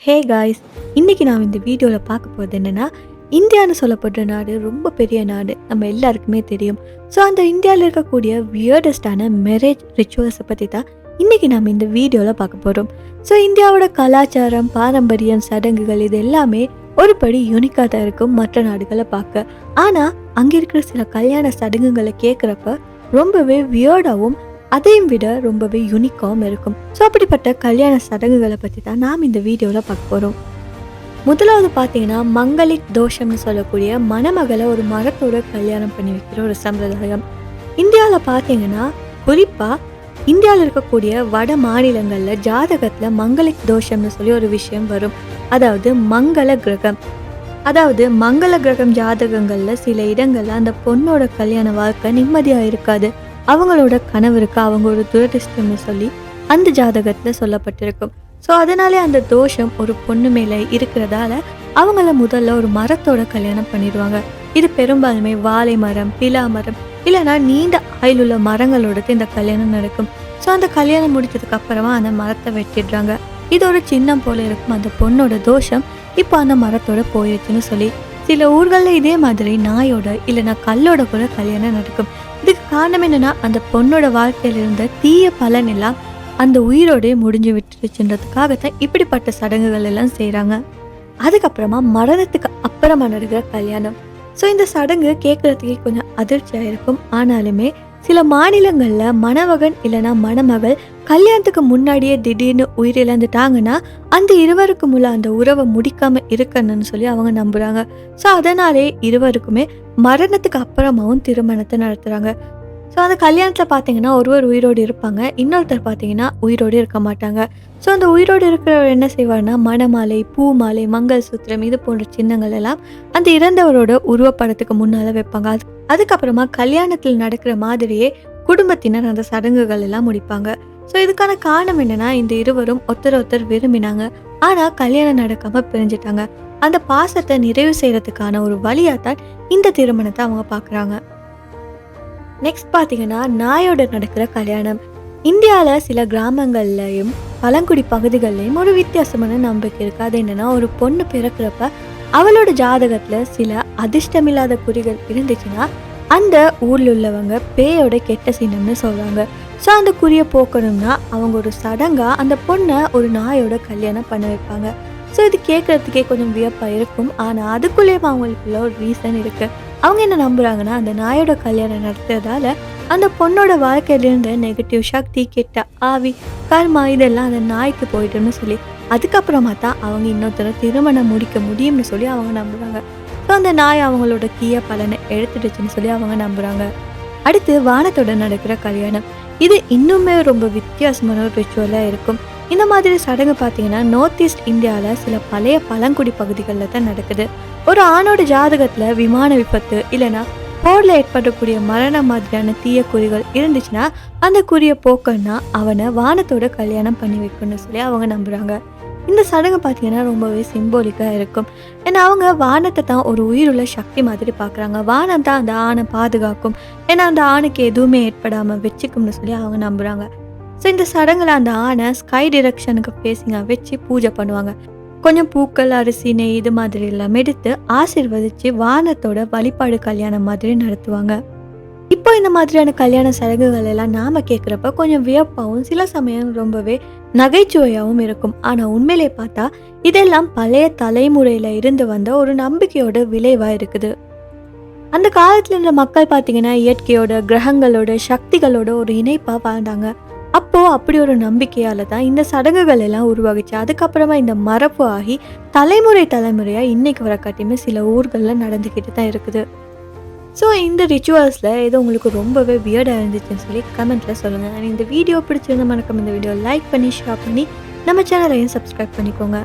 Hey guys, இன்னைக்கு நான் இந்த வீடியோவில் பார்க்க போகிறது என்னென்னா, இந்தியான்னு சொல்லப்படுற நாடு ரொம்ப பெரிய நாடு, நம்ம எல்லாருக்குமே தெரியும். ஸோ அந்த இந்தியாவில் இருக்கக்கூடிய வியர்டஸ்டான மேரேஜ் ரிச்சுவல்ஸை பற்றி தான் இன்றைக்கி நம்ம இந்த வீடியோவில் பார்க்க போகிறோம். ஸோ இந்தியாவோட கலாச்சாரம், பாரம்பரியம், சடங்குகள் இது எல்லாமே ஒரு படி யூனிக்காக தான் இருக்கும் மற்ற நாடுகளை பார்க்க. ஆனால் அங்கே இருக்கிற சில கல்யாண சடங்குகளை கேட்குறப்ப ரொம்பவே வியர்டாகவும் அதையும் விட ரொம்பவே யூனிக்காகவும் இருக்கும். ஸோ அப்படிப்பட்ட கல்யாண சடங்குகளை பற்றி தான் நாம் இந்த வீடியோவில் பார்க்க போகிறோம். முதலாவது பார்த்தீங்கன்னா, மங்களிக் தோஷம்னு சொல்லக்கூடிய மணமகளை ஒரு மரத்தோட கல்யாணம் பண்ணி வைக்கிற ஒரு சம்பிரதாயம். இந்தியாவில் பார்த்தீங்கன்னா, குறிப்பாக இந்தியாவில் இருக்கக்கூடிய வட மாநிலங்களில் ஜாதகத்தில் மங்களிக் தோஷம்னு சொல்லி ஒரு விஷயம் வரும். அதாவது மங்கள கிரகம் ஜாதகங்களில் சில இடங்களில் அந்த பொண்ணோட கல்யாண வாழ்க்கை நிம்மதியாக இருக்காது. அவங்களோட கணவருக்கு அவங்க ஒரு துரதிர்ஷ்டம்னு சொல்லி அந்த ஜாதகத்தில் சொல்லப்பட்டிருக்கும். ஸோ அதனாலே அந்த தோஷம் ஒரு பொண்ணு மேலே இருக்கிறதால அவங்கள முதல்ல ஒரு மரத்தோட கல்யாணம் பண்ணிடுவாங்க. இது பெரும்பாலுமே வாழை மரம், பிலா மரம் இல்லைனா நீண்ட ஆயுளுள்ள மரங்களோட இந்த கல்யாணம் நடக்கும். ஸோ அந்த கல்யாணம் முடிச்சதுக்கு அப்புறமா அந்த மரத்தை வெட்டிடுறாங்க. இது ஒரு சின்னம் போல இருக்கும். அந்த பொண்ணோட தோஷம் இப்போ அந்த மரத்தோட போயிடுச்சுன்னு சொல்லி சில ஊர்களில் இதே மாதிரி நாயோட இல்லைனா கல்லோட கூட கல்யாணம் நடக்கும். இதுக்கு காரணம் என்னன்னா, அந்த பொண்ணோட வாழ்க்கையில இருந்த தீய பலன் எல்லாம் அந்த உயிரோடே முடிஞ்சு விட்டுருச்சுன்றதுக்காகத்தான் இப்படிப்பட்ட சடங்குகள் எல்லாம் செய்கிறாங்க. அதுக்கப்புறமா மரணத்துக்கு அப்புறமா நடக்கிற கல்யாணம். ஸோ இந்த சடங்கு கேட்கறதுக்கே கொஞ்சம் அதிர்ச்சியாக இருக்கும். ஆனாலுமே சில மாநிலங்களில் மணமகன் இல்லைனா மணமகள் கல்யாணத்துக்கு முன்னாடியே திடீர்னு உயிரிழந்துட்டாங்கன்னா அந்த இருவருக்கும் உள்ள அந்த உறவை முடிக்காம இருக்கணும்னு சொல்லி அவங்க நம்புறாங்க. ஸோ அதனாலே இருவருக்குமே மரணத்துக்கு அப்புறமாவும் திருமணத்தை நடத்துறாங்க. ஸோ அந்த கல்யாணத்தில் பார்த்தீங்கன்னா ஒருவர் உயிரோடு இருப்பாங்க, இன்னொருத்தர் பார்த்தீங்கன்னா உயிரோடு இருக்க மாட்டாங்க. ஸோ அந்த உயிரோடு இருக்கிறவர் என்ன செய்வார்னா, மணமாலை, பூ மாலை, மங்கள் சூத்திரம் இது போன்ற சின்னங்கள் எல்லாம் அந்த இறந்தவரோட உருவப்படத்துக்கு முன்னால் வைப்பாங்க. அதுக்கப்புறமா கல்யாணத்தில் நடக்கிற மாதிரியே குடும்பத்தினர் அந்த சடங்குகள் எல்லாம் முடிப்பாங்க. ஸோ இதுக்கான காரணம் என்னன்னா, இந்த இருவரும் ஒருத்தர் விரும்பினாங்க, ஆனால் கல்யாணம் நடக்காம பிரிஞ்சிட்டாங்க. அந்த பாசத்தை நிறைவு செய்யறதுக்கான ஒரு வழியாத்தான் இந்த திருமணத்தை அவங்க பார்க்குறாங்க. நெக்ஸ்ட் பார்த்தீங்கன்னா, நாயோட நடக்கிற கல்யாணம். இந்தியாவில் சில கிராமங்கள்லையும் பழங்குடி பகுதிகள்லையும் ஒரு வித்தியாசமான நம்பிக்கை இருக்குது. அது என்னன்னா, ஒரு பொண்ணு பிறக்கிறப்ப அவளோட ஜாதகத்தில் சில அதிர்ஷ்டமில்லாத குறிகள் இருந்துச்சுன்னா அந்த ஊரில் உள்ளவங்க பேயோட கெட்ட சின்னம்னு சொல்கிறாங்க. ஸோ அந்த குறியை போக்கணும்னா அவங்க ஒரு சடங்காக அந்த பொண்ணை ஒரு நாயோட கல்யாணம் பண்ண வைப்பாங்க. ஸோ இது கேட்குறதுக்கே கொஞ்சம் வியப்பாக இருக்கும். ஆனால் அதுக்குள்ளேயும் அவங்களுக்குள்ள ஒரு ரீசன் இருக்குது. அவங்க என்ன நம்புகிறாங்கன்னா, அந்த நாயோட கல்யாணம் நடத்துறதால அந்த பொண்ணோட வாழ்க்கையிலிருந்த நெகட்டிவ் சக்தி, கெட்ட ஆவி, கர்மா இதெல்லாம் அந்த நாய்க்கு போயிட்டுன்னு சொல்லி அதுக்கப்புறமா தான் அவங்க இன்னொருத்தர திருமணம் முடிக்க முடியும்னு சொல்லி அவங்க நம்புகிறாங்க. ஸோ அந்த நாய் அவங்களோட தீய பலனை எடுத்துடுச்சுன்னு சொல்லி அவங்க நம்புகிறாங்க. அடுத்து வானத்தோட நடக்கிற கல்யாணம். இது இன்னுமே ரொம்ப வித்தியாசமான ஒரு ரிச்சுவலாக இருக்கும். இந்த மாதிரி சடங்கு பார்த்தீங்கன்னா நார்த் ஈஸ்ட் இந்தியாவில் சில பழைய பழங்குடி பகுதிகளில் தான் நடக்குது. ஒரு ஆணோட ஜாதகத்தில் விமான விபத்து இல்லைனா போரில் ஏற்படக்கூடிய மரணம் மாதிரியான தீய குறிகள் இருந்துச்சுன்னா அந்த குறியை போக்கன்னா அவனை வானத்தோட கல்யாணம் பண்ணி வைக்கணும்னு சொல்லி அவங்க நம்புகிறாங்க. இந்த சடங்கு பார்த்தீங்கன்னா ரொம்பவே சிம்போலிக்காக இருக்கும். ஏன்னா அவங்க வானத்தை தான் ஒரு உயிருள்ள சக்தி மாதிரி பார்க்குறாங்க. வானம் தான் அந்த ஆணை பாதுகாக்கும், ஏன்னா அந்த ஆணுக்கு எதுவுமே ஏற்படாமல் வச்சுக்கும்னு சொல்லி அவங்க நம்புகிறாங்க. ஸோ இந்த சடங்கில் அந்த ஆணை ஸ்கை டிரெக்ஷனுக்கு ஃபேஸிங்காக வச்சு பூஜை பண்ணுவாங்க. கொஞ்சம் பூக்கள், அரிசி, நெய் இது மாதிரி எல்லாம் எடுத்து ஆசீர்வதித்து வானத்தோட வழிபாடு கல்யாணம் மாதிரி நடத்துவாங்க. இப்போ இந்த மாதிரியான கல்யாண சடங்குகள் எல்லாம் நாம் கேட்குறப்ப கொஞ்சம் வியப்பாகவும் சில சமயம் ரொம்பவே நகைச்சுவையாகவும் இருக்கும். ஆனால் உண்மையிலே பார்த்தா இதெல்லாம் பழைய தலைமுறையில் இருந்து வந்த ஒரு நம்பிக்கையோட விளைவாக இருக்குது. அந்த காலத்தில் இருந்த மக்கள் பார்த்தீங்கன்னா இயற்கையோட, கிரகங்களோட, சக்திகளோட ஒரு இணைப்பாக வாழ்ந்தாங்க. அப்போது அப்படி ஒரு நம்பிக்கையால் தான் இந்த சடங்குகள் எல்லாம் உருவாகிச்சு. அதுக்கப்புறமா இந்த மரபு ஆகி தலைமுறையாக இன்னைக்கு வர காட்டியுமே சில ஊர்களில் நடந்துக்கிட்டு தான் இருக்குது. ஸோ இந்த ரிச்சுவல்ஸில் எது உங்களுக்கு ரொம்பவே வியர்டாக இருந்துச்சுன்னு சொல்லி கமெண்ட்டில் சொல்லுங்கள். இந்த வீடியோ பிடிச்சிருந்த மறக்காம இந்த வீடியோ லைக் பண்ணி, ஷேர் பண்ணி நம்ம சேனலையும் சப்ஸ்கிரைப் பண்ணிக்கோங்க.